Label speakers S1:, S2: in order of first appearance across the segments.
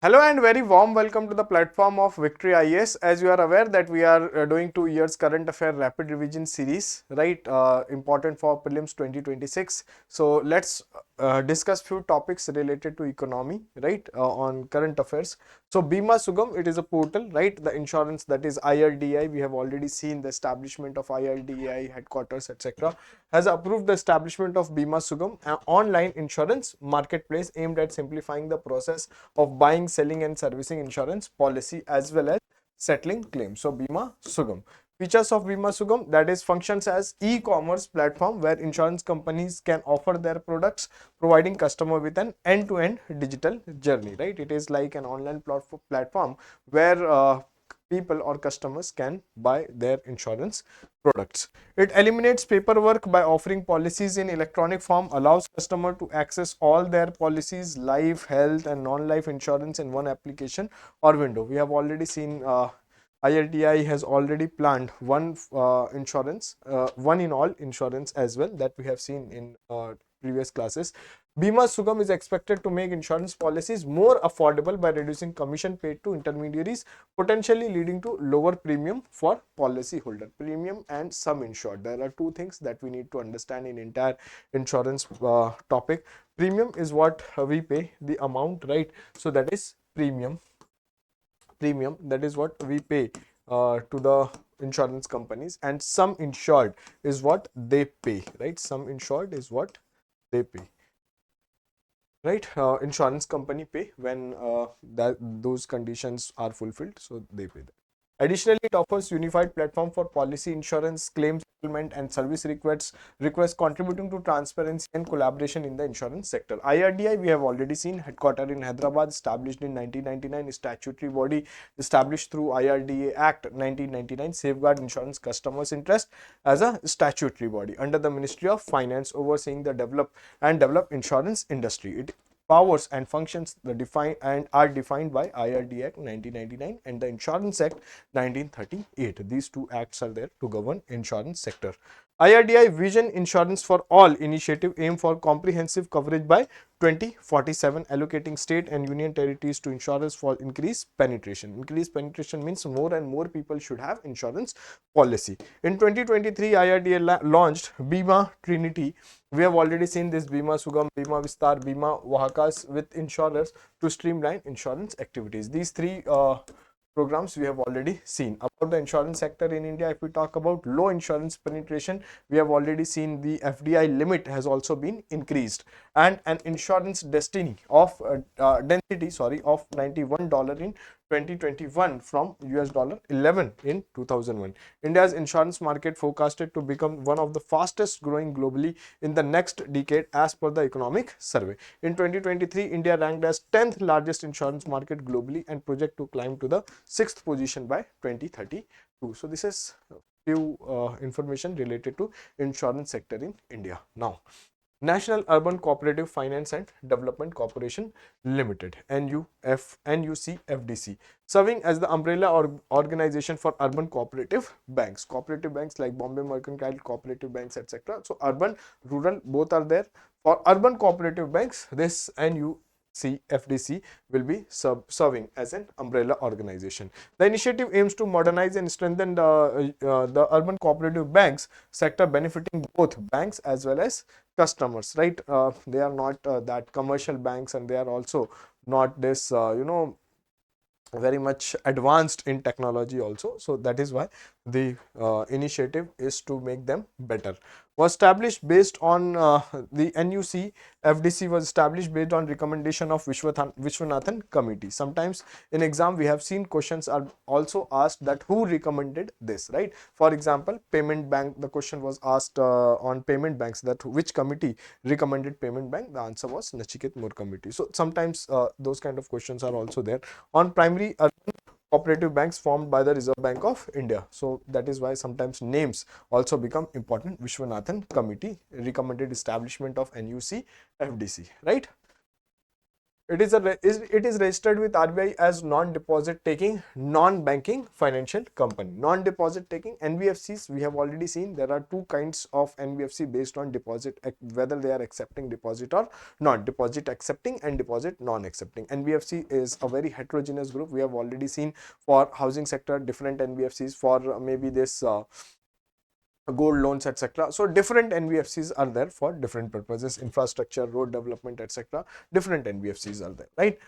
S1: Hello and very warm welcome to the platform of Victory IAS. As you are aware that we are doing 2 years current affair rapid revision series, right? Important for prelims 2026. So let's discuss few topics related to economy, right? On current affairs. So Bima Sugam, it is a portal, right? The insurance, that is IRDI. We have already seen the establishment of IRDI headquarters, etc. Has approved the establishment of Bima Sugam, an online insurance marketplace aimed at simplifying the process of buying, selling and servicing insurance policy as well as settling claims. So Bima Sugam. Features of Bima Sugam, that is functions as e-commerce platform where insurance companies can offer their products, providing customer with an end-to-end digital journey, right? It is like an online platform where people or customers can buy their insurance products. It eliminates paperwork by offering policies in electronic form, allows customer to access all their policies, life, health and non-life insurance in one application or window. We have already seen IRDI has already planned one insurance, one in all insurance as well, that we have seen in previous classes. Bima Sugam is expected to make insurance policies more affordable by reducing commission paid to intermediaries, potentially leading to lower premium for policyholder. Premium and sum insured. There are two things that we need to understand in entire insurance topic. Premium is what we pay, the amount, right? So that is premium. Premium, that is what we pay to the insurance companies, and sum insured is what they pay, right? Sum insured is what they pay, right? Insurance company pay when those conditions are fulfilled, so they pay that. Additionally, it offers unified platform for policy, insurance, claims settlement and service requests, contributing to transparency and collaboration in the insurance sector. IRDI, we have already seen, headquartered in Hyderabad, established in 1999, statutory body established through IRDA Act 1999, safeguard insurance customers' interest as a statutory body under the Ministry of Finance, overseeing the develop insurance industry. It powers and functions are defined by IRD Act 1999 and the Insurance Act 1938. These two acts are there to govern insurance sector. IRDI Vision Insurance for All initiative aim for comprehensive coverage by 2047, allocating state and union territories to insurers for increased penetration. Increased penetration means more and more people should have insurance policy. In 2023, IRDA launched Bima Trinity. We have already seen this Bima Sugam, Bima Vistar, Bima Vahakas with insurers to streamline insurance activities. These three programs we have already seen. About the insurance sector in India, if we talk about low insurance penetration, we have already seen the FDI limit has also been increased, and an insurance density of $91 in 2021 from $11 in 2001. India's insurance market forecasted to become one of the fastest growing globally in the next decade as per the economic survey. In 2023, India ranked as 10th largest insurance market globally and project to climb to the 6th position by 2032. So this is few information related to insurance sector in India. Now, National Urban Cooperative Finance and Development Corporation Limited, NUCFDC, serving as the umbrella organization for urban cooperative banks. Cooperative banks like Bombay Mercantile Cooperative Banks, etc. So urban, rural, both are there. For urban cooperative banks, this NUCFDC will be serving as an umbrella organization. The initiative aims to modernize and strengthen the urban cooperative banks sector, benefiting both banks as well as customers, right? They are not that commercial banks, and they are also not this very much advanced in technology also. So that is why the initiative is to make them better. Was established based on the NUC FDC was established based on recommendation of Vishwanathan committee. Sometimes in exam we have seen questions are also asked that who recommended this, right? For example, payment bank, the question was asked on payment banks, that which committee recommended payment bank. The answer was Nachiket Moore committee. So sometimes those kind of questions are also there. On primary cooperative banks formed by the Reserve Bank of India. So that is why sometimes names also become important. Vishwanathan committee recommended establishment of NUC FDC, right? It is registered with RBI as non-deposit taking, non-banking financial company. Non-deposit taking NBFCs, we have already seen there are two kinds of NBFC based on deposit, whether they are accepting deposit or not. Deposit accepting and deposit non-accepting. NBFC is a very heterogeneous group. We have already seen for housing sector different NBFCs, for maybe this gold loans, etc. So different NBFCs are there for different purposes, infrastructure, road development, etc. Different NBFCs are there, right?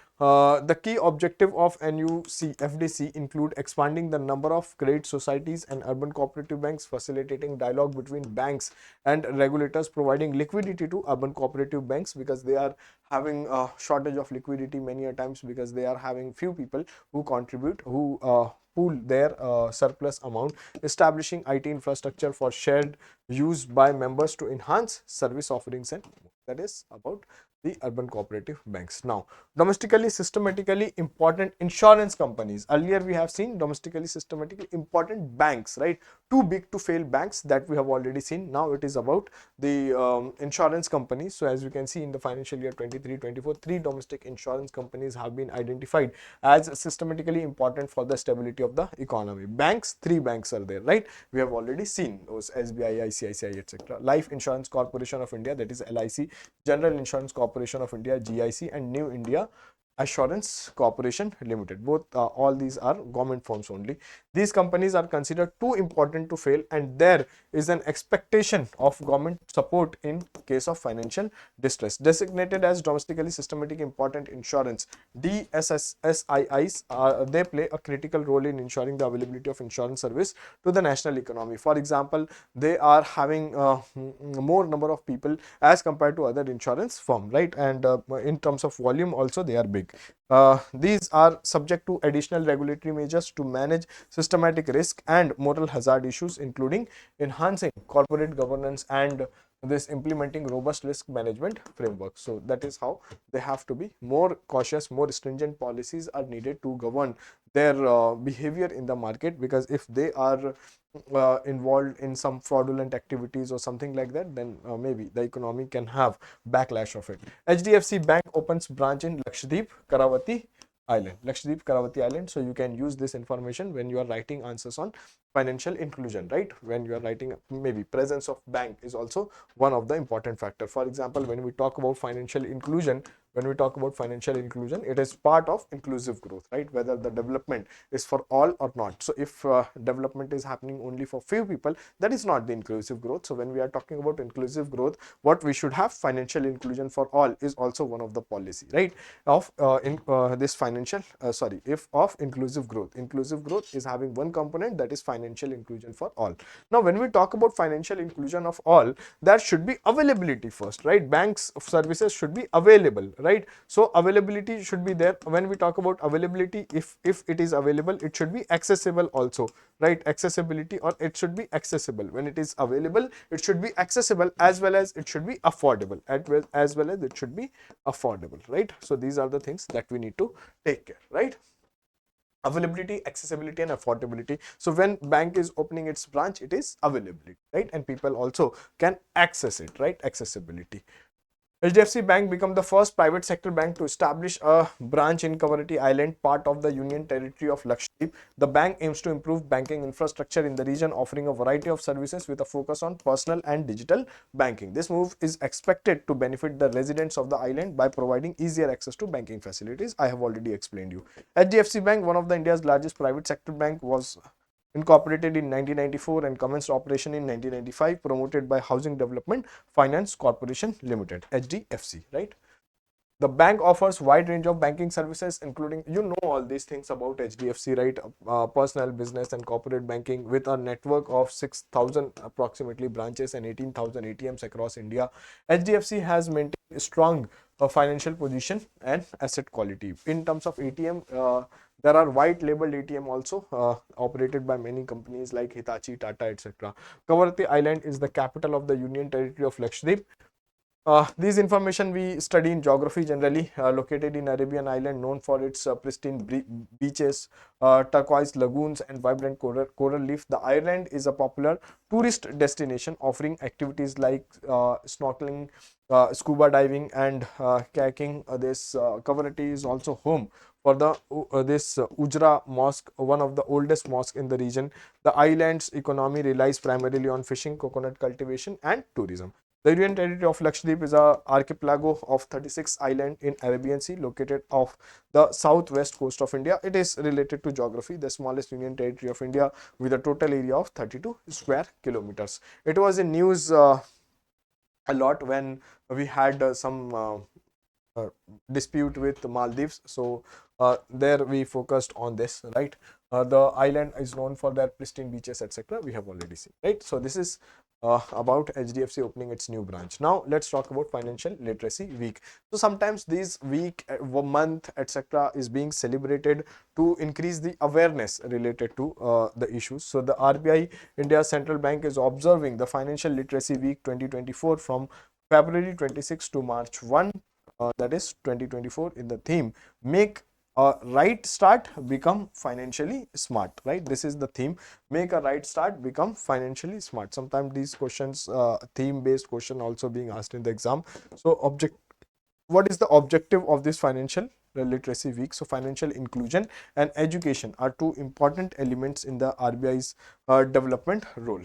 S1: The key objective of NUC FDC include expanding the number of credit societies and urban cooperative banks, facilitating dialogue between banks and regulators, providing liquidity to urban cooperative banks because they are having a shortage of liquidity many a times, because they are having few people who contribute, who pool their surplus amount, establishing IT infrastructure for shared use by members to enhance service offerings, and that is about the urban cooperative banks. Now, domestically systematically important insurance companies. Earlier we have seen domestically systematically important banks, right? Too big to fail banks, that we have already seen. Now it is about the insurance companies. So as you can see in the financial year 23-24, three domestic insurance companies have been identified as systematically important for the stability of the economy. Banks, three banks are there, right? We have already seen those: SBI, ICICI, etc. Life Insurance Corporation of India, that is LIC, General Insurance Corporation of India, GIC, and New India Assurance Corporation Limited. Both all these are government firms only. These companies are considered too important to fail, and there is an expectation of government support in case of financial distress. Designated as domestically systematic important insurance, DSSIIs, they play a critical role in ensuring the availability of insurance service to the national economy. For example, they are having more number of people as compared to other insurance firm, right? And in terms of volume also they are big. These are subject to additional regulatory measures to manage systematic risk and moral hazard issues, including enhancing corporate governance and this implementing robust risk management framework. So that is how they have to be more cautious. More stringent policies are needed to govern their behavior in the market, because if they are involved in some fraudulent activities or something like that, then maybe the economy can have backlash of it. HDFC Bank opens branch in Lakshadweep, Karavati Island. Lakshadweep, Karavati Island. So you can use this information when you are writing answers on financial inclusion, right? When you are writing, maybe presence of bank is also one of the important factor. For example, when we talk about financial inclusion, it is part of inclusive growth, right? Whether the development is for all or not. So if development is happening only for few people, that is not the inclusive growth. So when we are talking about inclusive growth, what we should have, financial inclusion for all is also one of the policy, right? Of this financial if of inclusive growth is having one component, that is financial inclusion for all. Now when we talk about financial inclusion of all, there should be availability first, right? Banks services should be available, right? So availability should be there. When we talk about availability, if it is available, it should be accessible also, right? Accessibility, or it should be accessible. When it is available, it should be accessible, as well as it should be affordable, as well as it should be affordable, right? So these are the things that we need to take care, right? Availability, accessibility, and affordability. So when bank is opening its branch, it is availability, right? And people also can access it, right? Accessibility. HDFC Bank became the first private sector bank to establish a branch in Kavarati Island, part of the Union Territory of Lakshadweep. The bank aims to improve banking infrastructure in the region, offering a variety of services with a focus on personal and digital banking. This move is expected to benefit the residents of the island by providing easier access to banking facilities. I have already explained you. HDFC Bank, one of the India's largest private sector bank, was incorporated in 1994 and commenced operation in 1995, promoted by Housing Development Finance Corporation Limited, HDFC, right? The bank offers wide range of banking services, including, you know, all these things about HDFC, right? Personal, business, and corporate banking, with a network of 6,000 approximately branches and 18,000 ATMs across India. HDFC has maintained a strong financial position and asset quality. In terms of ATM, there are white labeled ATM also operated by many companies like Hitachi, Tata, etc. Kavarati Island is the capital of the Union Territory of Lakshadweep. These information we study in geography generally. Located in Arabian island, known for its pristine beaches, turquoise lagoons, and vibrant coral reef. The island is a popular tourist destination, offering activities like snorkeling, scuba diving, and kayaking. This community is also home for the this Ujra Mosque, one of the oldest mosques in the region. The island's economy relies primarily on fishing, coconut cultivation, and tourism. The Union Territory of Lakshadweep is an archipelago of 36 islands in Arabian Sea located off the southwest coast of India. It is related to geography, the smallest Union Territory of India with a total area of 32 square kilometers. It was in news a lot when we had some uh, dispute with Maldives. So there we focused on this, right? The island is known for their pristine beaches, etc. We have already seen, right? So this is about HDFC opening its new branch. Now let's talk about Financial Literacy Week. So sometimes this week, month, etc. is being celebrated to increase the awareness related to the issues. So the RBI, India Central Bank, is observing the Financial Literacy Week 2024 from February 26 to March 1, that is 2024, in the theme make a right start become financially smart, right? This is the theme, make a right start become financially smart. Sometimes these questions, theme based question, also being asked in the exam. So what is the objective of this Financial Literacy Week? So financial inclusion and education are two important elements in the RBI's development role.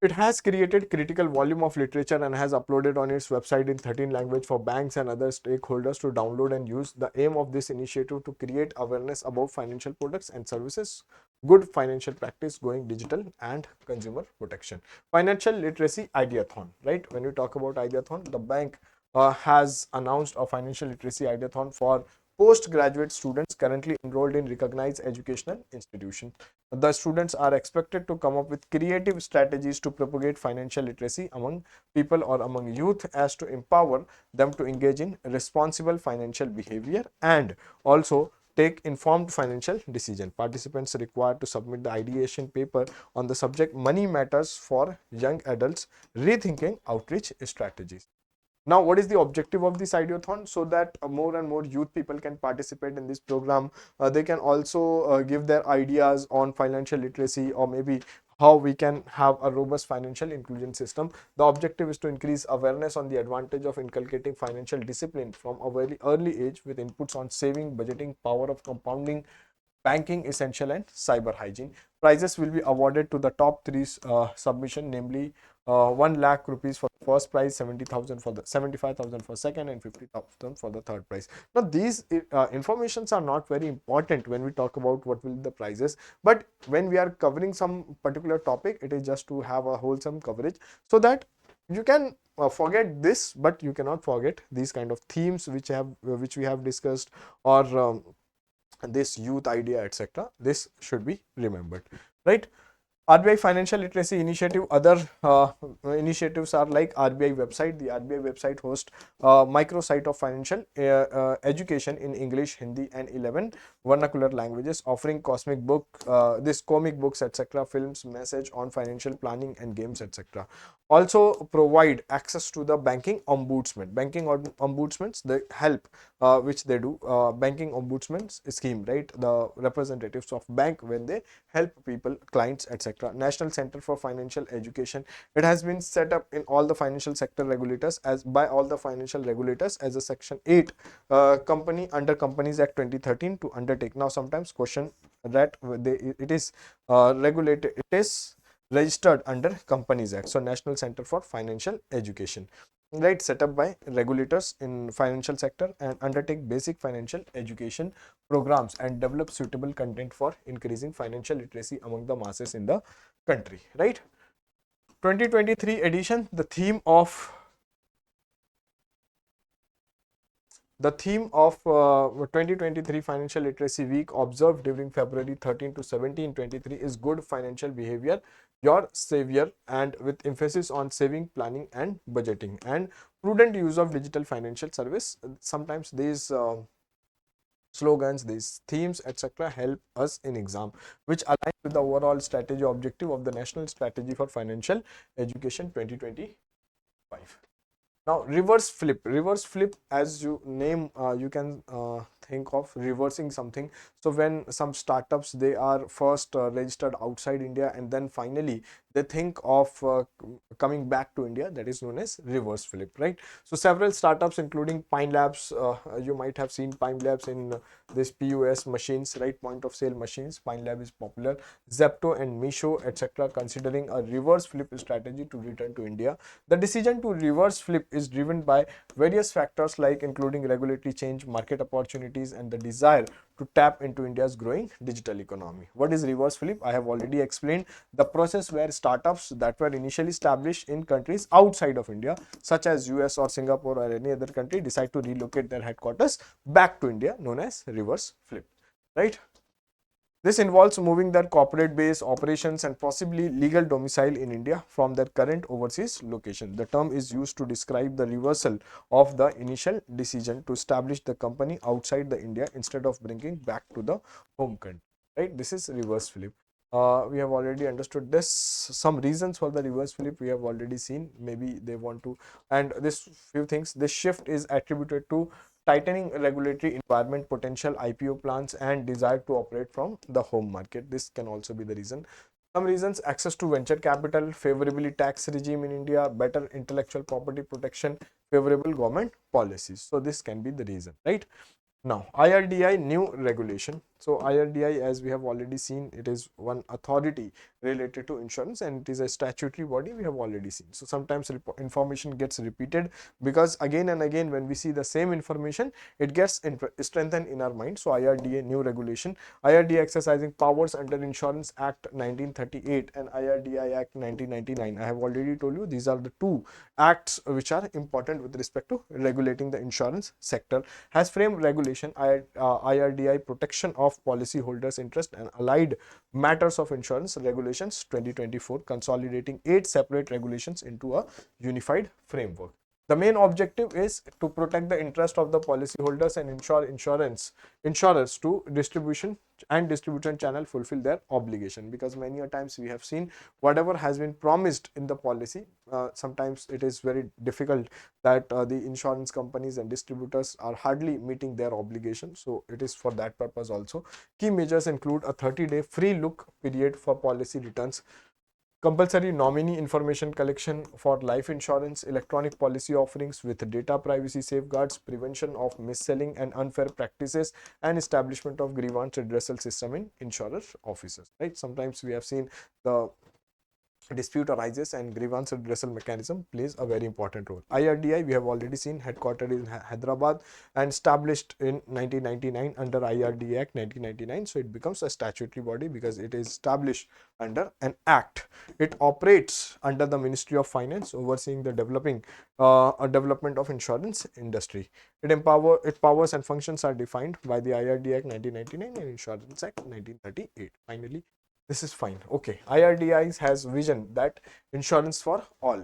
S1: It has created critical volume of literature and has uploaded on its website in 13 languages for banks and other stakeholders to download and use. The aim of this initiative to create awareness about financial products and services, good financial practice, going digital, and consumer protection. Financial literacy ideathon, right? When you talk about ideathon, the bank has announced a financial literacy ideathon for postgraduate students currently enrolled in recognized educational institutions. The students are expected to come up with creative strategies to propagate financial literacy among people or among youth, as to empower them to engage in responsible financial behavior and also take informed financial decision. Participants are required to submit the ideation paper on the subject Money Matters for Young Adults, Rethinking Outreach Strategies. Now, what is the objective of this ideathon? So that more and more youth people can participate in this program. They can also give their ideas on financial literacy, or maybe how we can have a robust financial inclusion system. The objective is to increase awareness on the advantage of inculcating financial discipline from a very early age, with inputs on saving, budgeting, power of compounding, banking essential, and cyber hygiene. Prizes will be awarded to the top three submission, namely 1 lakh rupees for the first prize, 70,000 for the 75,000 for second, and 50,000 for the third prize. Now these informations are not very important when we talk about what will be the prizes, but when we are covering some particular topic, it is just to have a wholesome coverage, so that you can forget this, but you cannot forget these kind of themes which we have discussed, or this youth idea, etc. This should be remembered, right? RBI Financial Literacy Initiative. Other initiatives are like RBI website. The RBI website hosts microsite of financial education in English, Hindi, and 11 vernacular languages, offering comic books, etc., films, message on financial planning, and games, etc. Also provide access to the banking ombudsman. Banking ombudsmans, the help which they do, banking ombudsman's scheme, right? The representatives of bank when they help people, clients, etc. National Center for Financial Education. It has been set up in all the financial sector regulators, as by all the financial regulators, as a section 8 company under Companies Act 2013 to undertake. Now sometimes question that it is regulated, it is registered under Companies Act. So National Center for Financial Education, right, set up by regulators in financial sector, and undertake basic financial education programs and develop suitable content for increasing financial literacy among the masses in the country, right? 2023 edition, the theme of 2023 Financial Literacy Week observed during February 13 to 17, 23 is good financial behavior, your savior, and with emphasis on saving, planning, and budgeting, and prudent use of digital financial service. Sometimes these slogans, these themes, etc., help us in exam, which align with the overall strategy objective of the National Strategy for Financial Education 2025. Now reverse flip. Reverse flip, as you name, you can think of reversing something. So when some startups, they are first registered outside India, and then finally they think of coming back to India, that is known as reverse flip, right? So several startups including Pine Labs, you might have seen Pine Labs in this POS machines, right? Point of sale machines. Pine Lab is popular. Zepto and Misho, etc., considering a reverse flip strategy to return to India. The decision to reverse flip is driven by various factors like including regulatory change, market opportunities, and the desire to tap into India's growing digital economy. What is reverse flip? I have already explained. The process where startups that were initially established in countries outside of India, such as US or Singapore or any other country, decide to relocate their headquarters back to India, known as reverse flip, right? This involves moving their corporate base, operations, and possibly legal domicile in India from their current overseas location. The term is used to describe the reversal of the initial decision to establish the company outside the India instead of bringing back to the home country. Right? This is reverse flip. We have already understood this. Some reasons for the reverse flip we have already seen. Maybe they want to, and this few things. This shift is attributed to tightening regulatory environment, potential IPO plans, and desire to operate from the home market. This can also be the reason. Some reasons: access to venture capital, favorably tax regime in India, better intellectual property protection, favorable government policies. So this can be the reason, right? Now, IRDI new regulation. So IRDI, as we have already seen, it is one authority related to insurance, and it is a statutory body, we have already seen. So sometimes information gets repeated because again and again when we see the same information, it gets strengthened in our mind. So IRDA new regulation. IRDA exercising powers under Insurance Act 1938 and IRDI Act 1999. I have already told you these are the two acts which are important with respect to regulating the insurance sector. Has framed regulation IRDI protection of policyholders' interest and allied matters of insurance regulations 2024, consolidating 8 separate regulations into a unified framework. The main objective is to protect the interest of the policyholders and ensure insurers to distribution channel fulfill their obligation, because many a times we have seen whatever has been promised in the policy, sometimes it is very difficult that the insurance companies and distributors are hardly meeting their obligations. So it is for that purpose also. Key measures include a 30-day free look period for policy returns, compulsory nominee information collection for life insurance, electronic policy offerings with data privacy safeguards, prevention of mis-selling and unfair practices, and establishment of grievance redressal system in insurer offices. Right? Sometimes we have seen the dispute arises and grievance redressal mechanism plays a very important role. IRDI, we have already seen, headquartered in Hyderabad and established in 1999 under IRDA Act 1999. So it becomes a statutory body because it is established under an act. It operates under the Ministry of Finance, overseeing the development of insurance industry. Its powers and functions are defined by the IRDA Act 1999 and Insurance Act 1938. Finally, this is fine. Okay. IRDI has vision that insurance for all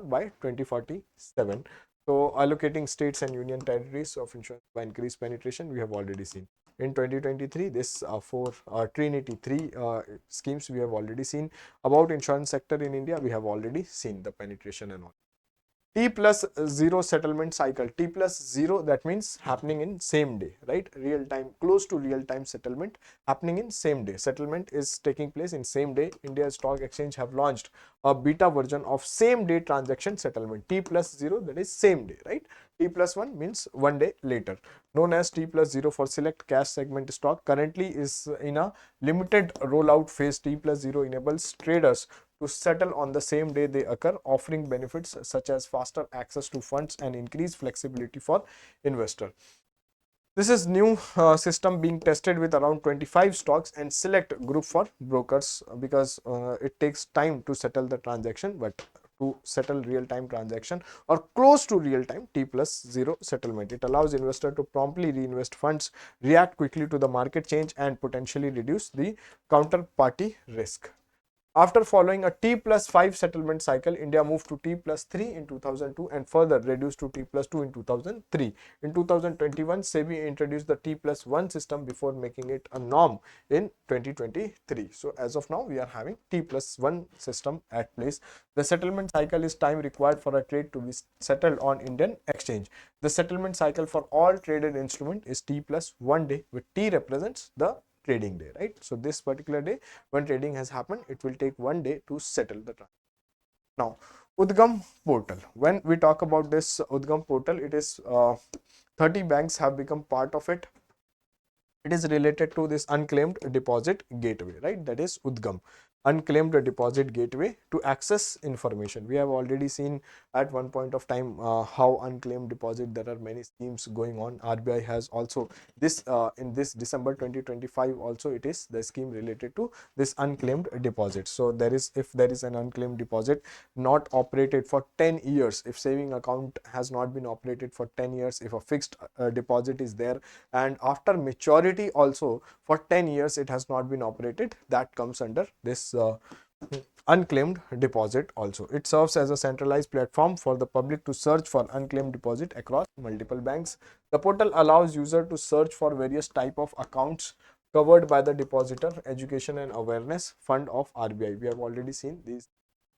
S1: by 2047. So allocating states and union territories of insurance by increased penetration, we have already seen. In 2023, this four Trinity 3 schemes we have already seen. About insurance sector in India, we have already seen the penetration and all. T plus 0 settlement cycle. T plus 0, that means happening in same day, right? Real time, close to real time settlement happening in same day. Settlement is taking place in same day. India Stock Exchange have launched a beta version of same day transaction settlement. T plus 0, that is same day, right? T plus 1 means one day later. Known as T plus 0 for select cash segment stock, currently is in a limited rollout phase. T plus 0 enables traders to settle on the same day they occur, offering benefits such as faster access to funds and increased flexibility for investor. This is new system being tested with around 25 stocks and select group for brokers, because it takes time to settle the transaction, but to settle real-time transaction or close to real-time T plus 0 settlement, it allows investor to promptly reinvest funds, react quickly to the market change, and potentially reduce the counterparty risk. After following a T+5 settlement cycle, India moved to T+3 in 2002 and further reduced to T+2 in 2003. In 2021, SEBI introduced the T+1 system before making it a norm in 2023. So as of now, we are having T+1 system at place. The settlement cycle is time required for a trade to be settled on Indian exchange. The settlement cycle for all traded instrument is T+1 day, with T represents the trading day, right? So this particular day when trading has happened, it will take 1 day to settle the transaction. Now, Udgam portal. When we talk about this Udgam portal, it is 30 banks have become part of it. It is related to this unclaimed deposit gateway, right? That is Udgam, unclaimed deposit gateway to access information. We have already seen at one point of time how unclaimed deposit, there are many schemes going on. RBI has also this in this December 2025 also, it is the scheme related to this unclaimed deposit. So there is, if there is an unclaimed deposit not operated for 10 years, if saving account has not been operated for 10 years, if a fixed deposit is there and after maturity also for 10 years it has not been operated, that comes under this unclaimed deposit also. It serves as a centralized platform for the public to search for unclaimed deposit across multiple banks. The portal allows user to search for various type of accounts covered by the depositor education and awareness fund of RBI. We have already seen these.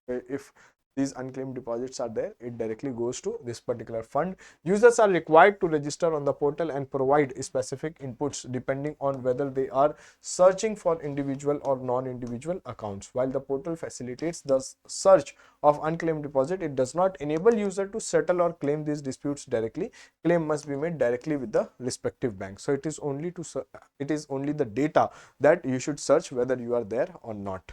S1: If these unclaimed deposits are there, it directly goes to this particular fund. Users are required to register on the portal and provide specific inputs depending on whether they are searching for individual or non-individual accounts. While the portal facilitates the search of unclaimed deposit, it does not enable user to settle or claim these disputes directly. Claim must be made directly with the respective bank. So it is only the data that you should search whether you are there or not.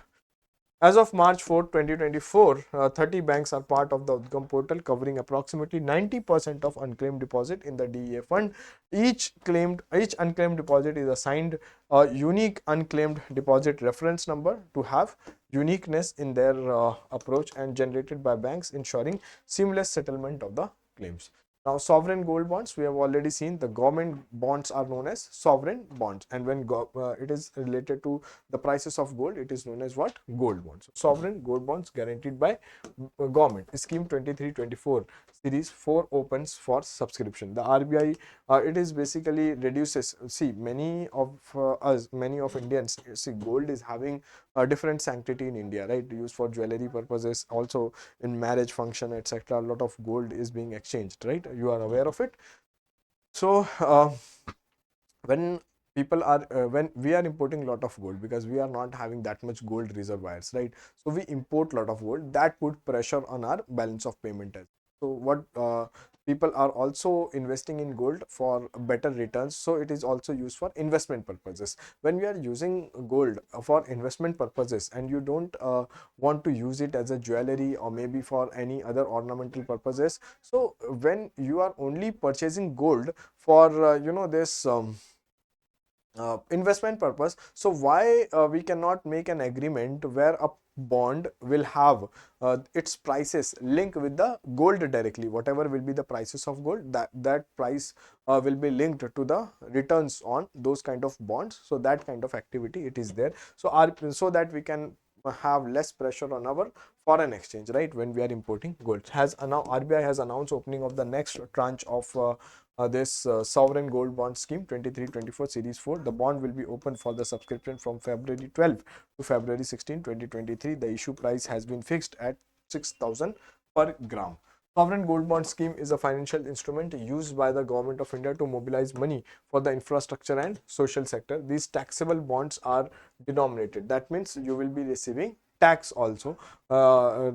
S1: As of March 4, 2024, 30 banks are part of the Udgam portal, covering approximately 90% of unclaimed deposit in the DEA fund. Each unclaimed deposit is assigned a unique unclaimed deposit reference number to have uniqueness in their approach and generated by banks, ensuring seamless settlement of the claims. Now, sovereign gold bonds, we have already seen the government bonds are known as sovereign bonds, and when it is related to the prices of gold, it is known as what? Gold bonds. Sovereign gold bonds guaranteed by government. Scheme 2324 series 4 opens for subscription. The RBI, it is basically reduces. See, many of many of Indians, see, gold is having a different sanctity in India, right? Used for jewelry purposes, also in marriage function, etc. A lot of gold is being exchanged, right? You are aware of it. So when people are when we are importing a lot of gold, because we are not having that much gold reservoirs, right? So we import a lot of gold, that put pressure on our balance of payment. So what people are also investing in gold for better returns, so it is also used for investment purposes. When we are using gold for investment purposes and you don't want to use it as a jewelry or maybe for any other ornamental purposes, so when you are only purchasing gold for this investment purpose, so why we cannot make an agreement where a bond will have its prices linked with the gold directly? Whatever will be the prices of gold, that price will be linked to the returns on those kind of bonds. So that kind of activity it is there, so that we can have less pressure on our foreign exchange, right, when we are importing gold. RBI has announced opening of the next tranche of this sovereign gold bond scheme 2324 series 4. The bond will be open for the subscription from February 12 to February 16, 2023. The issue price has been fixed at 6,000 per gram. Sovereign gold bond scheme is a financial instrument used by the government of India to mobilize money for the infrastructure and social sector. These taxable bonds are denominated. That means you will be receiving tax also.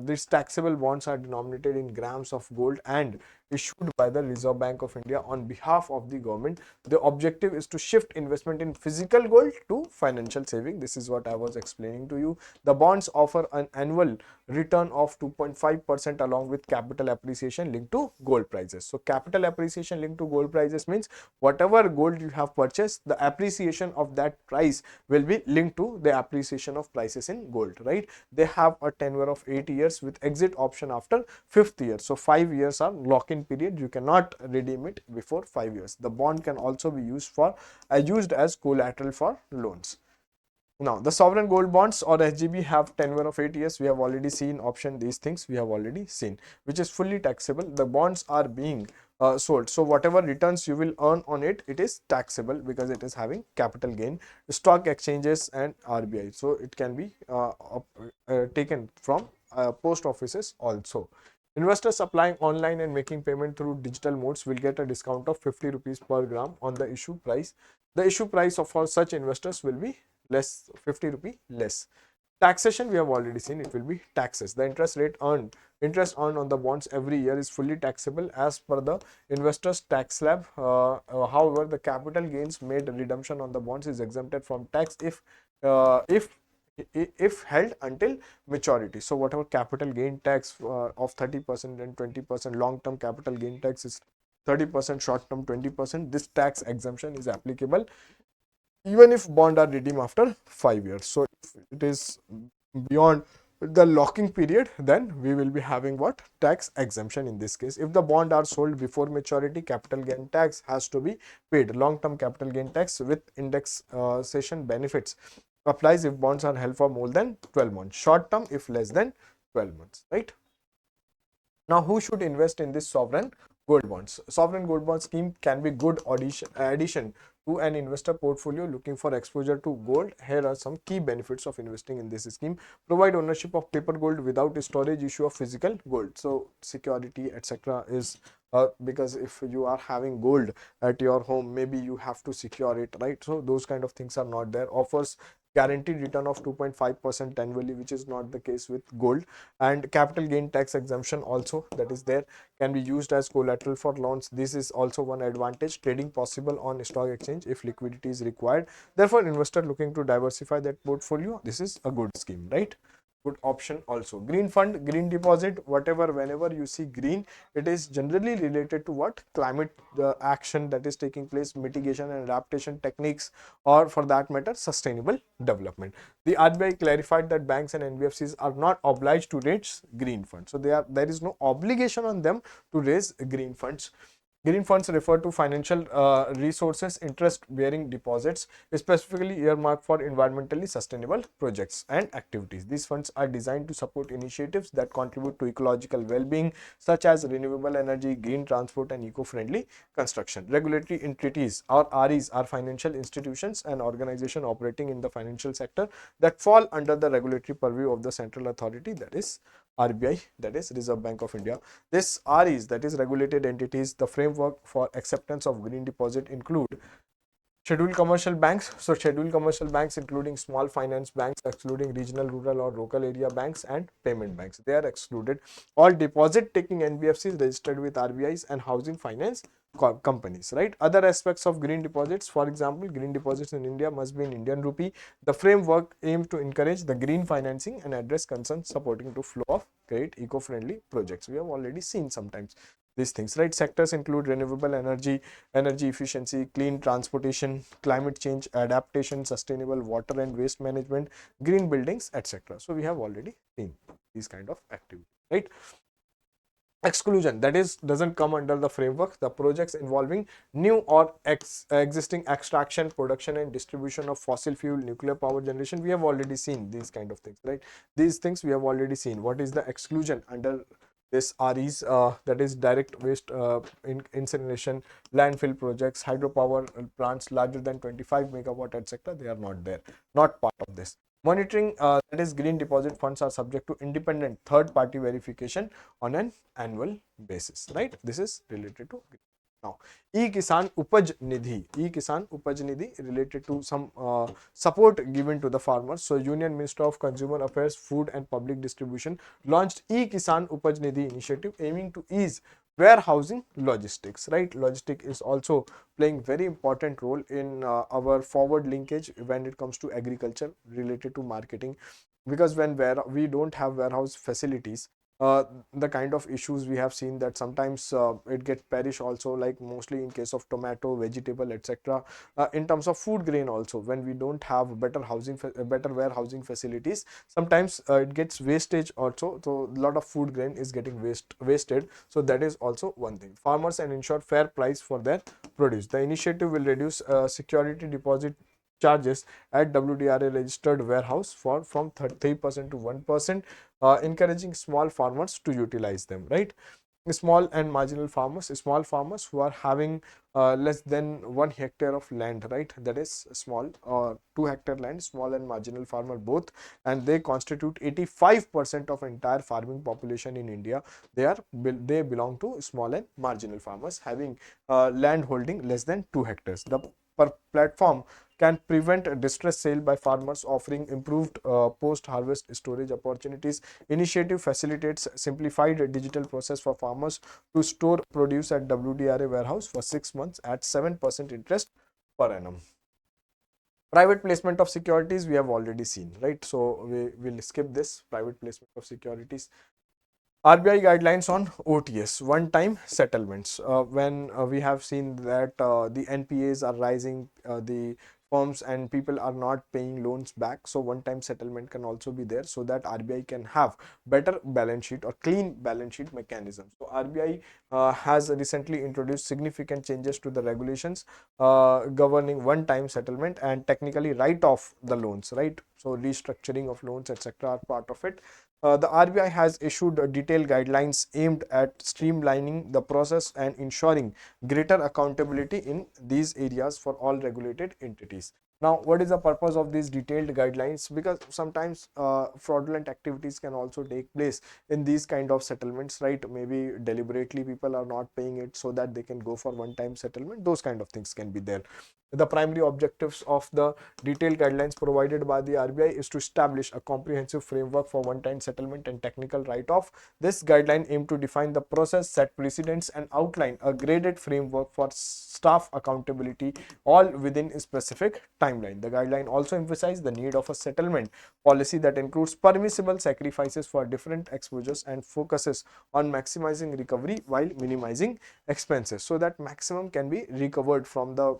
S1: These taxable bonds are denominated in grams of gold and issued by the Reserve Bank of India on behalf of the government. The objective is to shift investment in physical gold to financial saving. This is what I was explaining to you. The bonds offer an annual return of 2.5% along with capital appreciation linked to gold prices. So capital appreciation linked to gold prices means whatever gold you have purchased, the appreciation of that price will be linked to the appreciation of prices in gold, right? They have a tenure of 8 years with exit option after 5th year. So 5 years are lock-in period. You cannot redeem it before 5 years. The bond can also be used as collateral for loans. Now, the sovereign gold bonds or SGB have tenure of 8 years. We have already seen option, these things we have already seen, which is fully taxable. The bonds are being sold. So, whatever returns you will earn on it, it is taxable because it is having capital gain, stock exchanges and RBI. So, it can be taken from post offices also. Investors applying online and making payment through digital modes will get a discount of 50 rupees per gram on the issue price. The issue price for such investors will be less, 50 rupee less. Taxation we have already seen, it will be taxes. The interest earned on the bonds every year is fully taxable as per the investors tax slab. However, the capital gains made redemption on the bonds is exempted from tax if held until maturity. So whatever capital gain tax of 30% and 20%, long term capital gain tax is 30%, short term 20%, this tax exemption is applicable even if bond are redeemed after 5 years. So if it is beyond the locking period, then we will be having what? Tax exemption in this case. If the bond are sold before maturity, capital gain tax has to be paid. Long term capital gain tax with indexation benefits applies if bonds are held for more than 12 months. Short term if less than 12 months, right? Now, who should invest in this sovereign gold bonds? Sovereign gold bond scheme can be good addition to an investor portfolio looking for exposure to gold. Here are some key benefits of investing in this scheme. Provide ownership of paper gold without storage issue of physical gold. So security, etc. is because if you are having gold at your home, maybe you have to secure it, right? So those kind of things are not there. Offers guaranteed return of 2.5% annually, which is not the case with gold. And capital gain tax exemption also that is there, can be used as collateral for loans. This is also one advantage. Trading possible on stock exchange if liquidity is required. Therefore, investor looking to diversify that portfolio, this is a good scheme, right? Good option also. Green fund, green deposit, whatever, whenever you see green, it is generally related to what? Climate action that is taking place, mitigation and adaptation techniques, or for that matter sustainable development. The RBI clarified that banks and NBFCs are not obliged to raise green funds. So there is no obligation on them to raise green funds. Green funds refer to financial resources, interest-bearing deposits, specifically earmarked for environmentally sustainable projects and activities. These funds are designed to support initiatives that contribute to ecological well-being, such as renewable energy, green transport, and eco-friendly construction. Regulatory entities or REs are financial institutions and organizations operating in the financial sector that fall under the regulatory purview of the central authority, that is RBI, that is Reserve Bank of India. This REs, that is regulated entities, the framework for acceptance of green deposit include scheduled commercial banks. So scheduled commercial banks including small finance banks, excluding regional, rural or local area banks, and payment banks, they are excluded. All deposit taking NBFCs registered with RBIs and housing finance companies, right? Other aspects of green deposits, for example, green deposits in India must be in Indian rupee. The framework aims to encourage the green financing and address concerns supporting to flow of great eco-friendly projects. We have already seen sometimes these things, right? Sectors include renewable energy, energy efficiency, clean transportation, climate change adaptation, sustainable water and waste management, green buildings, etc. So we have already seen these kind of activities, right? Exclusion, that is doesn't come under the framework. The projects involving new or existing extraction, production and distribution of fossil fuel, nuclear power generation, we have already seen these kind of things, right? These things we have already seen. What is the exclusion under this REs? That is direct waste incineration, landfill projects, hydropower plants larger than 25 megawatt, etc. They are not there, not part of this. Monitoring, that is green deposit funds are subject to independent third party verification on an annual basis, right? This is related to now e-kisan upaj nidhi. E-kisan upaj nidhi related to some support given to the farmers. So Union Minister of Consumer Affairs, Food and Public Distribution launched e-kisan upaj nidhi initiative aiming to ease warehousing logistics, right? Logistic is also playing very important role in our forward linkage when it comes to agriculture related to marketing, because when we don't have warehouse facilities, the kind of issues we have seen that sometimes it get perish also, like mostly in case of tomato, vegetable, etc. In terms of food grain also, when we don't have better warehousing facilities, sometimes it gets wastage also. So a lot of food grain is getting wasted. So that is also one thing. Farmers and ensure fair price for their produce. The initiative will reduce security deposit charges at WDRA registered warehouse for from 3% to 1%, encouraging small farmers to utilize them, right? Small and marginal farmers, small farmers who are having less than 1 hectare of land, right? That is small, 2 hectare land, small and marginal farmer both, and they constitute 85% of entire farming population in India. They belong to small and marginal farmers having land holding less than 2 hectares. The platform can prevent distress sale by farmers, offering improved post-harvest storage opportunities. Initiative facilitates simplified digital process for farmers to store produce at WDRA warehouse for 6 months at 7% interest per annum. Private placement of securities we have already seen, right? So we will skip this private placement of securities. RBI guidelines on OTS, one-time settlements. When we have seen that the NPAs are rising, the firms and people are not paying loans back, so one-time settlement can also be there, so that RBI can have better balance sheet or clean balance sheet mechanism. So RBI has recently introduced significant changes to the regulations governing one-time settlement and technically write off the loans, right? So restructuring of loans, etc., are part of it. The RBI has issued detailed guidelines aimed at streamlining the process and ensuring greater accountability in these areas for all regulated entities. Now, what is the purpose of these detailed guidelines? Because sometimes fraudulent activities can also take place in these kind of settlements, right? Maybe deliberately people are not paying it so that they can go for one-time settlement. Those kind of things can be there. The primary objectives of the detailed guidelines provided by the RBI is to establish a comprehensive framework for one-time settlement and technical write-off. This guideline aims to define the process, set precedents, and outline a graded framework for staff accountability, all within a specific timeline. The guideline also emphasizes the need of a settlement policy that includes permissible sacrifices for different exposures and focuses on maximizing recovery while minimizing expenses, so that maximum can be recovered from the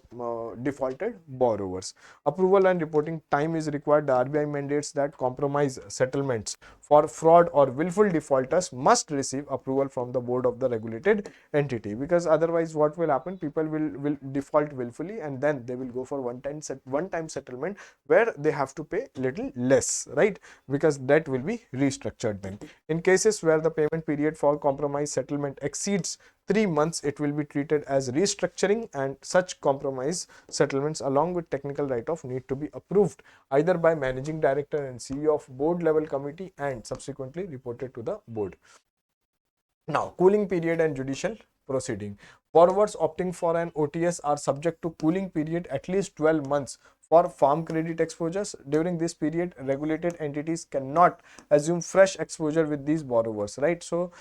S1: defaulted borrowers. Approval and reporting time is required. The RBI mandates that compromise settlements for fraud or willful defaulters must receive approval from the board of the regulated entity, because otherwise what will happen, people will default willfully and then they will go for one-time settlement where they have to pay little less, right? Because that will be restructured then. In cases where the payment period for compromise settlement exceeds 3 months, it will be treated as restructuring, and such compromise settlements along with technical write-off need to be approved either by managing director and CEO of board level committee and subsequently reported to the board. Now, cooling period and judicial proceeding. Borrowers opting for an OTS are subject to cooling period at least 12 months for farm credit exposures. During this period, regulated entities cannot assume fresh exposure with these borrowers, right? So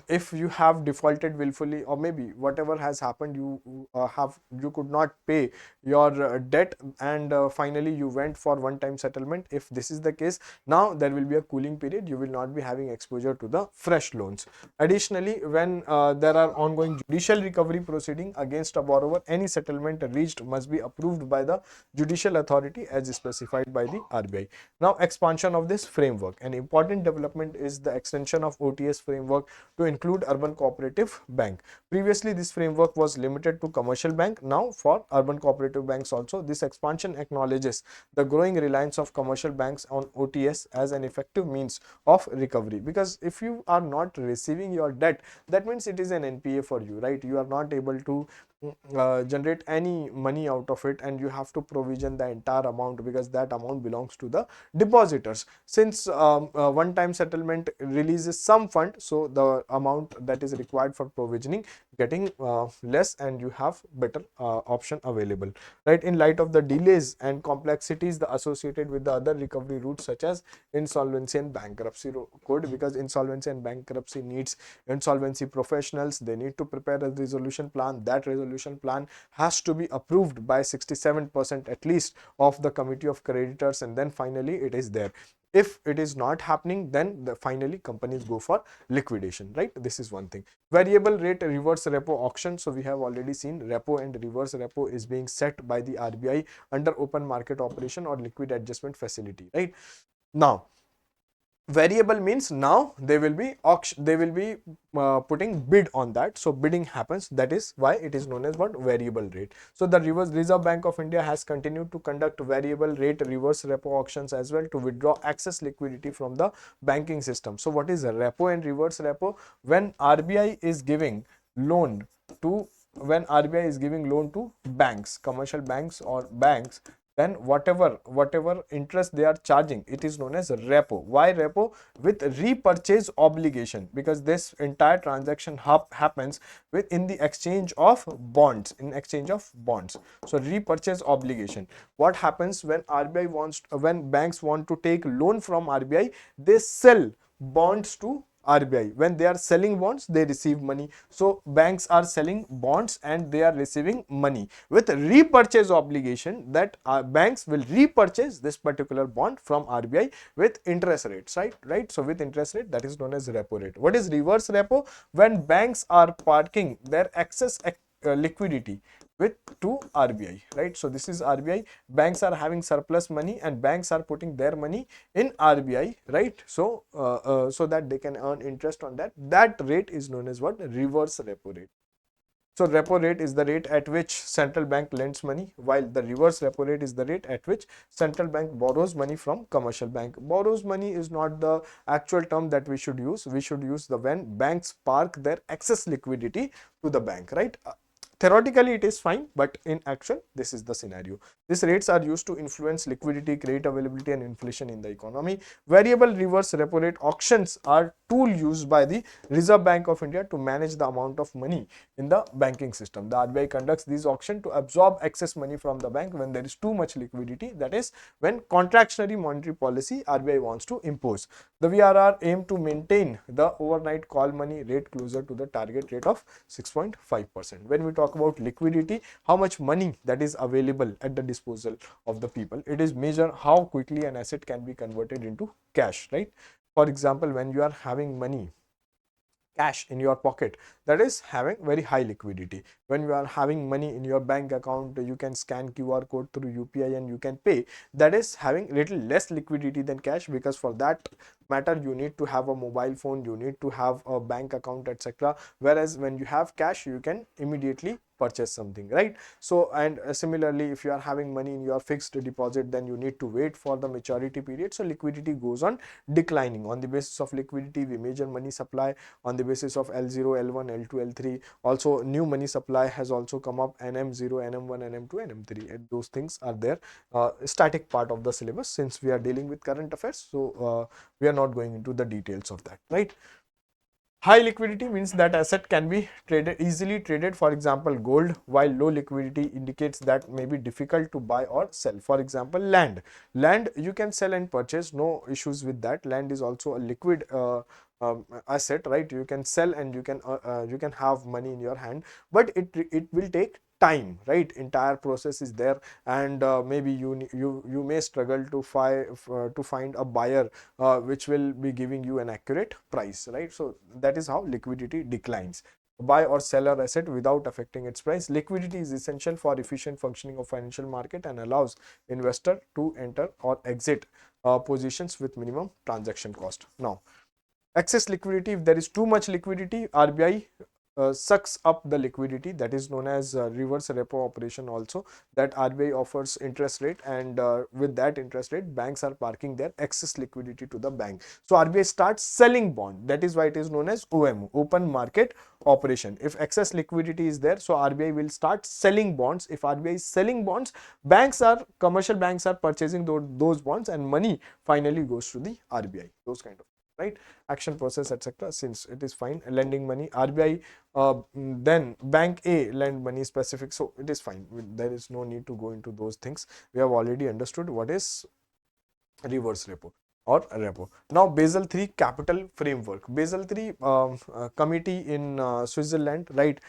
S1: if you have defaulted willfully, or maybe whatever has happened, you could not pay your debt, and finally you went for one time settlement. If this is the case, now there will be a cooling period. You will not be having exposure to the fresh loans. Additionally, when there are ongoing judicial recovery proceeding against a borrower, any settlement reached must be approved by the judicial authority as specified by the RBI. Now, expansion of this framework. An important development is the extension of OTS framework to include urban cooperative bank. Previously, this framework was limited to commercial bank. Now, for urban cooperative banks also, this expansion acknowledges the growing reliance of commercial banks on OTS as an effective means of recovery. Because if you are not receiving your debt, that means it is an NPA for you, right? You are not able to generate any money out of it, and you have to provision the entire amount because that amount belongs to the depositors. Since one time settlement releases some fund, so the amount that is required for provisioning getting less, and you have better option available, right? In light of the delays and complexities associated with the other recovery routes such as insolvency and bankruptcy code, because insolvency and bankruptcy needs insolvency professionals, they need to prepare a resolution plan. That resolution plan has to be approved by 67% at least of the committee of creditors, and then finally it is there. If it is not happening, then finally companies go for liquidation, right? This is one thing. Variable rate reverse repo auction. So we have already seen repo and reverse repo is being set by the RBI under open market operation or liquid adjustment facility, right? Now, Variable means now they will be auction, they will be putting bid on that. So bidding happens, that is why it is known as what, variable rate. So the Reserve Bank of India has continued to conduct variable rate reverse repo auctions as well to withdraw excess liquidity from the banking system. So what is a repo and reverse repo? When RBI is giving loan to, when RBI is giving loan to banks, commercial banks or banks, then whatever interest they are charging, it is known as repo. Why repo? With repurchase obligation, because this entire transaction happens with in the exchange of bonds, in exchange of bonds. So repurchase obligation. What happens when RBI wants, when banks want to take loan from RBI, they sell bonds to RBI. When they are selling bonds, they receive money. So banks are selling bonds and they are receiving money with repurchase obligation, that banks will repurchase this particular bond from RBI with interest rates, right? So with interest rate, that is known as repo rate. What is reverse repo? When banks are parking their excess liquidity with to RBI, right? So this is RBI. Banks are having surplus money and banks are putting their money in RBI, right? So so that they can earn interest on that. That rate is known as what? Reverse repo rate. So repo rate is the rate at which central bank lends money, while the reverse repo rate is the rate at which central bank borrows money from commercial bank. Borrows money is not the actual term that we should use. We should use the when banks park their excess liquidity to the bank, right? Theoretically it is fine, but in action this is the scenario. These rates are used to influence liquidity, credit availability and inflation in the economy. Variable reverse repo rate auctions are tool used by the Reserve Bank of India to manage the amount of money in the banking system. The RBI conducts these auctions to absorb excess money from the bank when there is too much liquidity, that is when contractionary monetary policy RBI wants to impose. The VRR aim to maintain the overnight call money rate closer to the target rate of 6.5%. When we talk about liquidity, how much money that is available at the disposal of the people, it is measure how quickly an asset can be converted into cash, right? For example, when you are having money cash in your pocket, that is having very high liquidity. When you are having money in your bank account, you can scan QR code through UPI and you can pay, that is having little less liquidity than cash, because for that matter you need to have a mobile phone, you need to have a bank account, etc. Whereas when you have cash, you can immediately purchase something, right? So and similarly, if you are having money in your fixed deposit, then you need to wait for the maturity period, so liquidity goes on declining. On the basis of liquidity, we measure money supply on the basis of L0, L1, L2, L3. Also new money supply has also come up, NM0, NM1, NM2, NM3, and those things are there, static part of the syllabus, since we are dealing with current affairs. So we are not going into the details of that, right? High liquidity means that asset can be traded, easily traded, for example gold, while low liquidity indicates that may be difficult to buy or sell. For example, land you can sell and purchase, no issues with that. Land is also a liquid asset, right? You can sell and you can have money in your hand, but it will take time, right? Entire process is there, and maybe you may struggle to find a buyer which will be giving you an accurate price, right? So that is how liquidity declines. Buy or sell an asset without affecting its price. Liquidity is essential for efficient functioning of financial market and allows investor to enter or exit positions with minimum transaction cost. Now, excess liquidity, if there is too much liquidity, RBI sucks up the liquidity, that is known as reverse repo operation also, that RBI offers interest rate, and with that interest rate banks are parking their excess liquidity to the bank. So RBI starts selling bond, that is why it is known as OM, open market operation. If excess liquidity is there, so RBI will start selling bonds. If RBI is selling bonds, commercial banks are purchasing those bonds, and money finally goes to the RBI, those kind of, right? Action process, etc. Since it is fine, lending money, RBI then bank A lend money specific, so it is fine. There is no need to go into those things. We have already understood what is reverse repo or repo. Now Basel III capital framework. Basel III committee in Switzerland, right?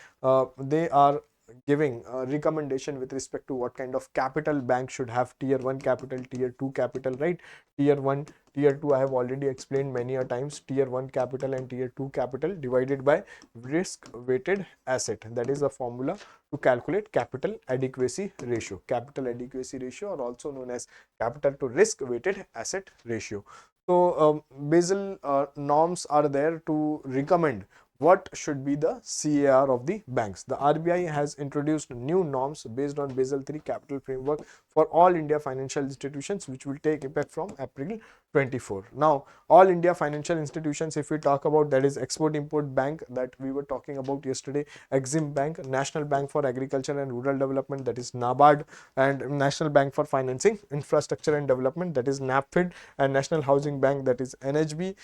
S1: They are giving a recommendation with respect to what kind of capital bank should have: tier 1 capital, tier 2 capital, right? Tier 1, tier 2, I have already explained many a times. Tier 1 capital and tier 2 capital divided by risk weighted asset, that is a formula to calculate capital adequacy ratio. Capital adequacy ratio, or also known as capital to risk weighted asset ratio. So Basel norms are there to recommend what should be the CAR of the banks. The RBI has introduced new norms based on Basel III capital framework for all India financial institutions, which will take effect from April 24. Now, all India financial institutions, if we talk about, that is Export Import Bank that we were talking about yesterday, Exim Bank, National Bank for Agriculture and Rural Development, that is NABARD, and National Bank for Financing Infrastructure and Development, that is NAPFID, and National Housing Bank, that is NHB,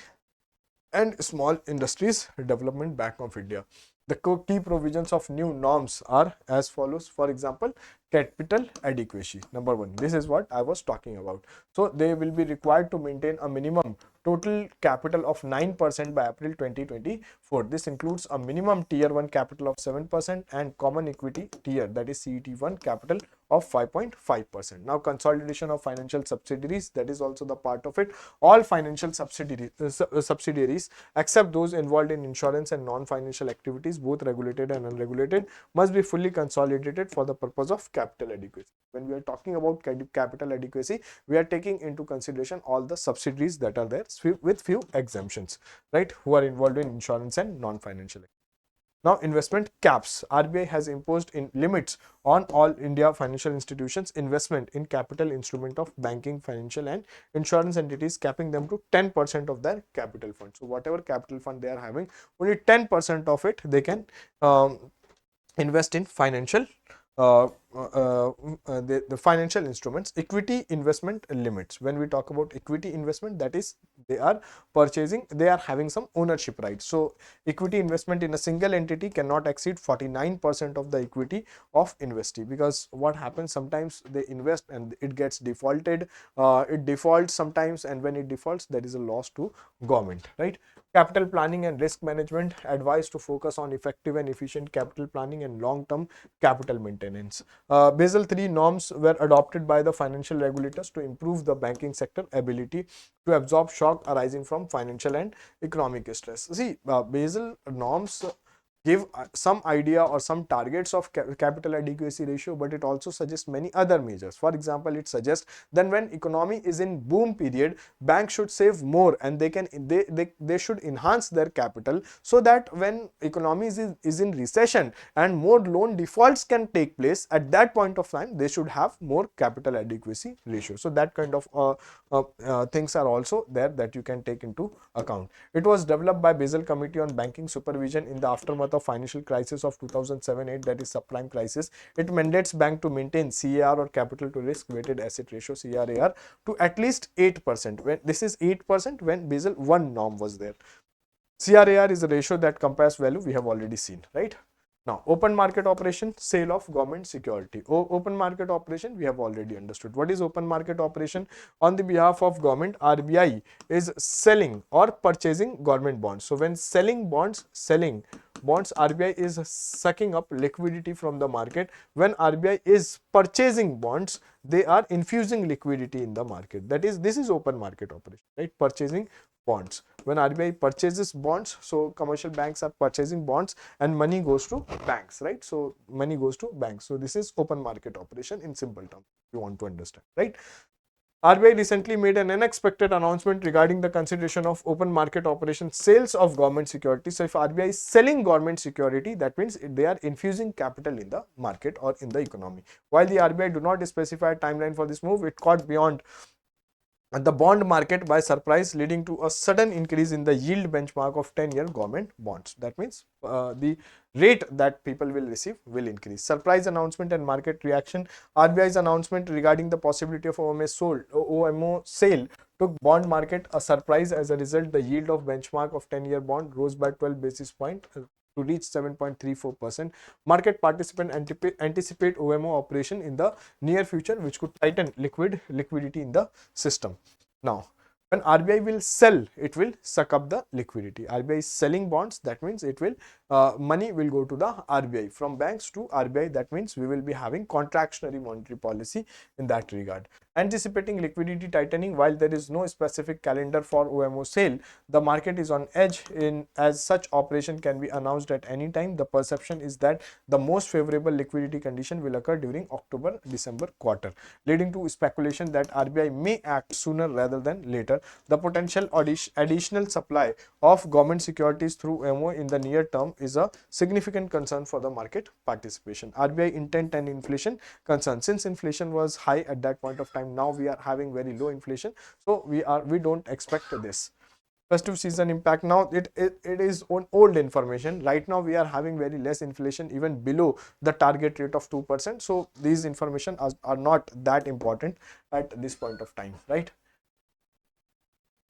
S1: and Small Industries Development Bank of India. The key provisions of new norms are as follows. For example, capital adequacy. Number one, this is what I was talking about. So they will be required to maintain a minimum total capital of 9% by April 2024. This includes a minimum tier 1 capital of 7% and common equity tier, that is CET1 capital of 5.5%. Now, consolidation of financial subsidiaries, that is also the part of it. All financial subsidiaries except those involved in insurance and non-financial activities, both regulated and unregulated, must be fully consolidated for the purpose of capital adequacy. When we are talking about capital adequacy, we are taking into consideration all the subsidiaries that are there with few exemptions, right, who are involved in insurance and non-financial. Now, investment caps. RBI has imposed in limits on all India financial institutions investment in capital instrument of banking, financial and insurance entities, capping them to 10% of their capital fund. So whatever capital fund they are having, only 10% of it they can invest in financial the financial instruments. Equity investment limits. When we talk about equity investment, that is they are having some ownership rights. So equity investment in a single entity cannot exceed 49% of the equity of investee, because what happens, sometimes they invest and it gets defaulted, it defaults sometimes, and when it defaults there is a loss to government, right? Capital planning and risk management. Advice to focus on effective and efficient capital planning and long-term capital maintenance. Basel III norms were adopted by the financial regulators to improve the banking sector ability to absorb shock arising from financial and economic stress. See, Basel norms give some idea or some targets of capital adequacy ratio, but it also suggests many other measures. For example, it suggests that when economy is in boom period, banks should save more and they should enhance their capital, so that when economy is in recession and more loan defaults can take place, at that point of time they should have more capital adequacy ratio. So that kind of things are also there that you can take into account. It was developed by Basel Committee on Banking Supervision in the aftermath of financial crisis of 2007-8, that is subprime crisis. It mandates bank to maintain CAR or capital to risk weighted asset ratio, CRAR, to at least 8%. When this is 8% when Basel 1 norm was there. CRAR is a ratio that compares value, we have already seen, right? Now, open market operation, sale of government security. Open market operation, we have already understood. What is open market operation? On the behalf of government, RBI is selling or purchasing government bonds. So when selling bonds, RBI is sucking up liquidity from the market. When RBI is purchasing bonds, they are infusing liquidity in the market. That is, this is open market operation, right? Purchasing bonds. When RBI purchases bonds, so commercial banks are purchasing bonds and money goes to banks, right? So money goes to banks. So this is open market operation in simple terms, if you want to understand, right? RBI recently made an unexpected announcement regarding the consideration of open market operation sales of government security. So if RBI is selling government security, that means they are infusing capital in the market or in the economy. While the RBI do not specify a timeline for this move, it caught beyond the bond market by surprise, leading to a sudden increase in the yield benchmark of 10-year government bonds. That means the rate that people will receive will increase. Surprise announcement and market reaction. RBI's announcement regarding the possibility of OMO sale took bond market a surprise. As a result, the yield of benchmark of 10-year bond rose by 12 basis points to reach 7.34%. Market participants anticipate OMO operation in the near future, which could tighten liquidity in the system. Now, when RBI will sell, it will suck up the liquidity. RBI is selling bonds, that means it will money will go to the RBI, from banks to RBI. That means we will be having contractionary monetary policy in that regard. Anticipating liquidity tightening, while there is no specific calendar for OMO sale, the market is on edge in as such operation can be announced at any time. The perception is that the most favorable liquidity condition will occur during October-December quarter, leading to speculation that RBI may act sooner rather than later. The potential additional supply of government securities through OMO in the near term is a significant concern for the market participation. RBI intent and inflation concern. Since inflation was high at that point of time, now we are having very low inflation, so we don't expect this. Festive season impact. Now it is on old information. Right now we are having very less inflation, even below the target rate of 2%. So these information are not that important at this point of time, right?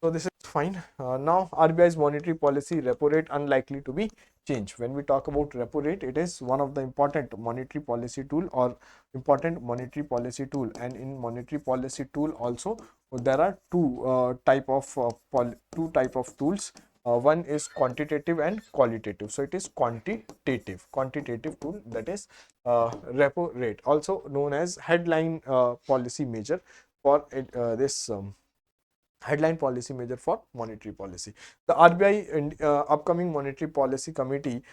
S1: So this is fine. Now RBI's monetary policy repo rate unlikely to be changed. When we talk about repo rate, it is one of the important monetary policy tool or important monetary policy tool. And in monetary policy tool also there are two type of tools. One is quantitative and qualitative. So it is quantitative tool, that is repo rate, also known as headline policy measure for this. Headline policy measure for monetary policy. The RBI and upcoming monetary policy committee,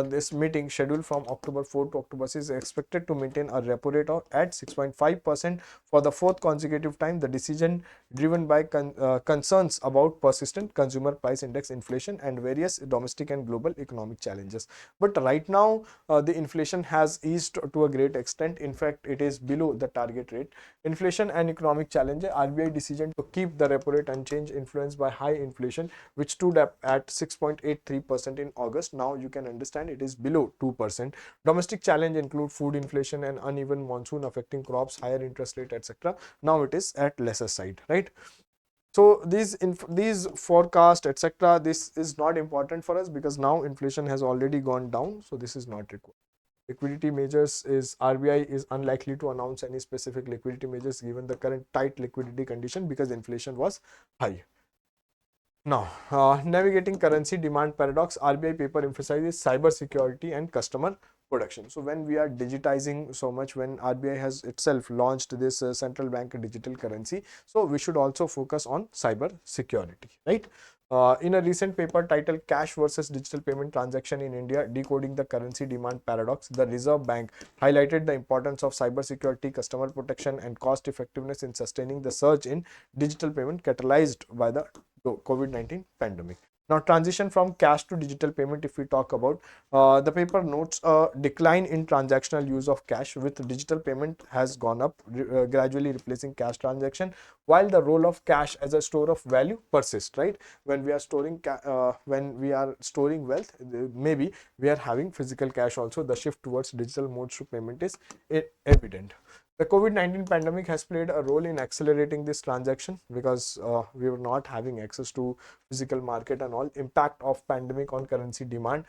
S1: this meeting scheduled from October 4 to October 6 is expected to maintain a repo rate of at 6.5% for the fourth consecutive time. The decision driven by concerns about persistent consumer price index inflation and various domestic and global economic challenges. But right now the inflation has eased to a great extent. In fact, it is below the target rate. Inflation and economic challenges. RBI decision to keep the repo rate unchanged influenced by high inflation, which stood up at 6.83% in August. Now you can understand it is below 2%. Domestic challenge include food inflation and uneven monsoon affecting crops, higher interest rate, etc. Now it is at lesser side, right? So these forecast, etc., this is not important for us because now inflation has already gone down, so this is not required. Liquidity measures is RBI is unlikely to announce any specific liquidity measures given the current tight liquidity condition because inflation was high. Now, navigating currency demand paradox, RBI paper emphasizes cyber security and customer protection. So when we are digitizing so much, when RBI has itself launched this central bank digital currency, so we should also focus on cyber security, right? In a recent paper titled Cash versus Digital Payment Transaction in India, Decoding the Currency Demand Paradox, the Reserve Bank highlighted the importance of cyber security, customer protection, and cost effectiveness in sustaining the surge in digital payment catalyzed by the COVID-19 pandemic. Now, transition from cash to digital payment, if we talk about, the paper notes a decline in transactional use of cash with digital payment has gone up, gradually replacing cash transaction, while the role of cash as a store of value persists, right? When we are storing wealth, maybe we are having physical cash also. The shift towards digital modes to payment is evident. The COVID-19 pandemic has played a role in accelerating this transaction because we were not having access to physical market and all. Impact of pandemic on currency demand.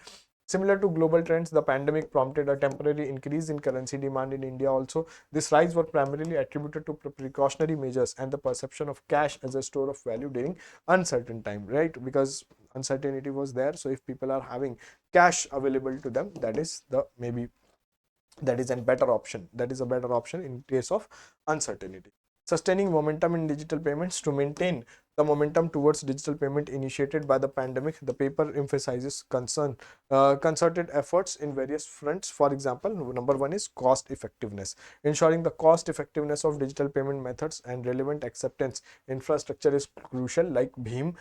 S1: Similar to global trends, the pandemic prompted a temporary increase in currency demand in India also. This rise was primarily attributed to precautionary measures and the perception of cash as a store of value during uncertain time, right? Because uncertainty was there. So if people are having cash available to them, that is the maybe that is a better option in case of uncertainty. Sustaining momentum in digital payments. To maintain the momentum towards digital payment initiated by the pandemic, the paper emphasizes concerted efforts in various fronts. For example, number one is cost effectiveness. Ensuring the cost effectiveness of digital payment methods and relevant acceptance infrastructure is crucial, like BHIM.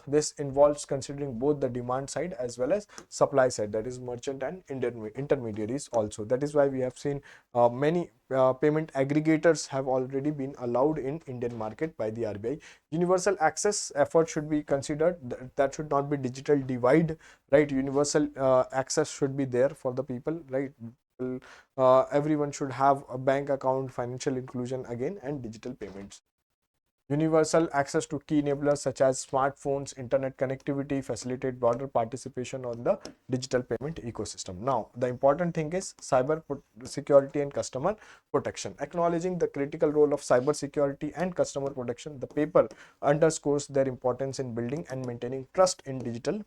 S1: This involves considering both the demand side as well as supply side, that is merchant and intermediaries also. That is why we have seen many payment aggregators have already been allowed in Indian market by the RBI. Universal access effort should be considered. That should not be digital divide, right? Universal access should be there for the people, right? Everyone should have a bank account, financial inclusion again, and digital payments. Universal access to key enablers such as smartphones, internet connectivity facilitate broader participation on the digital payment ecosystem. Now, the important thing is cyber security and customer protection. Acknowledging the critical role of cyber security and customer protection, the paper underscores their importance in building and maintaining trust in digital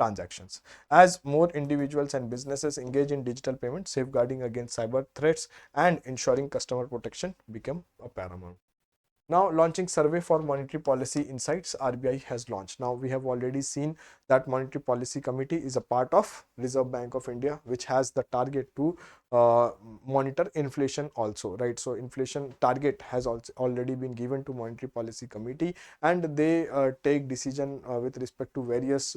S1: transactions. As more individuals and businesses engage in digital payments, safeguarding against cyber threats and ensuring customer protection become a paramount. Now, launching survey for monetary policy insights, RBI has launched. Now, we have already seen that monetary policy committee is a part of Reserve Bank of India, which has the target to monitor inflation also, right? So inflation target has also already been given to monetary policy committee, and they take decision with respect to various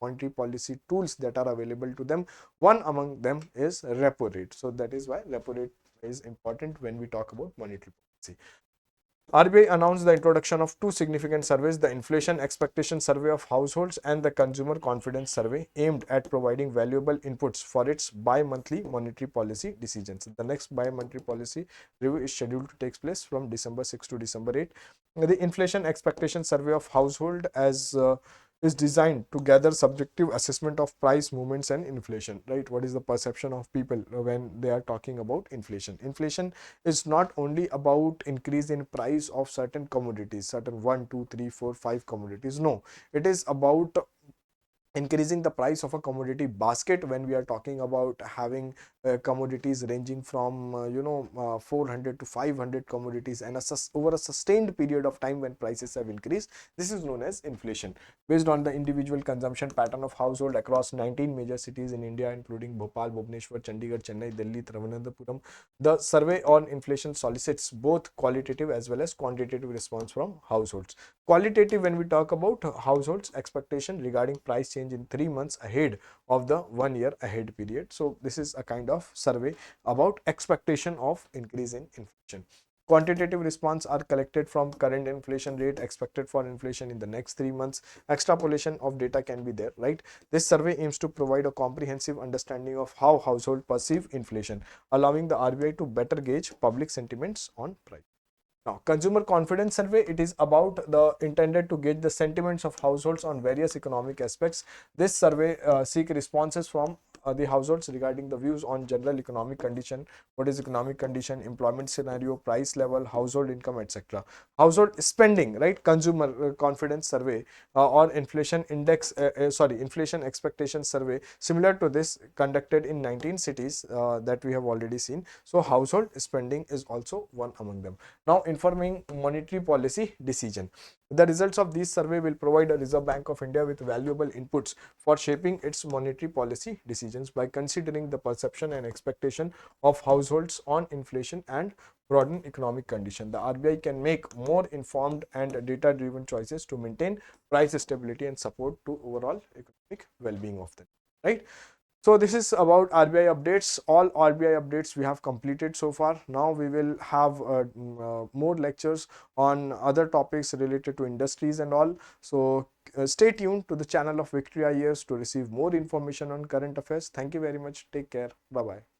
S1: monetary policy tools that are available to them. One among them is repo rate. So that is why repo rate is important when we talk about monetary policy. RBI announced the introduction of two significant surveys, the Inflation Expectation Survey of Households and the Consumer Confidence Survey, aimed at providing valuable inputs for its bi-monthly monetary policy decisions. The next bi-monthly policy review is scheduled to take place from December 6 to December 8. The Inflation Expectation Survey of Household is designed to gather subjective assessment of price movements and inflation, right? What is the perception of people when they are talking about inflation? Inflation is not only about increase in price of certain commodities, certain 1, 2, 3, 4, 5 commodities. No, it is about increasing the price of a commodity basket when we are talking about having commodities ranging from 400 to 500 commodities, and over a sustained period of time when prices have increased. This is known as inflation. Based on the individual consumption pattern of household across 19 major cities in India, including Bhopal, Bhubaneswar, Chandigarh, Chennai, Delhi, Thiruvananthapuram, the survey on inflation solicits both qualitative as well as quantitative response from households. Qualitative, when we talk about households expectation regarding price change in 3 months ahead of the 1 year ahead period. So this is a kind of survey about expectation of increase in inflation. Quantitative response are collected from current inflation rate, expected for inflation in the next 3 months. Extrapolation of data can be there, right? This survey aims to provide a comprehensive understanding of how households perceive inflation, allowing the RBI to better gauge public sentiments on price. Now, consumer confidence survey, it is about the intended to gauge the sentiments of households on various economic aspects. This survey seek responses from the households regarding the views on general economic condition, what is economic condition, employment scenario, price level, household income, etc. Household spending, right? Consumer confidence survey or inflation index, inflation expectation survey, similar to this, conducted in 19 cities that we have already seen. So household spending is also one among them. Now, informing monetary policy decision. The results of this survey will provide a Reserve Bank of India with valuable inputs for shaping its monetary policy decisions by considering the perception and expectation of households on inflation and broaden economic condition. The RBI can make more informed and data-driven choices to maintain price stability and support to overall economic well-being of them, right? So this is about RBI updates. All RBI updates we have completed so far. Now we will have more lectures on other topics related to industries and all. So stay tuned to the channel of Victory IAS to receive more information on current affairs. Thank you very much. Take care. Bye bye.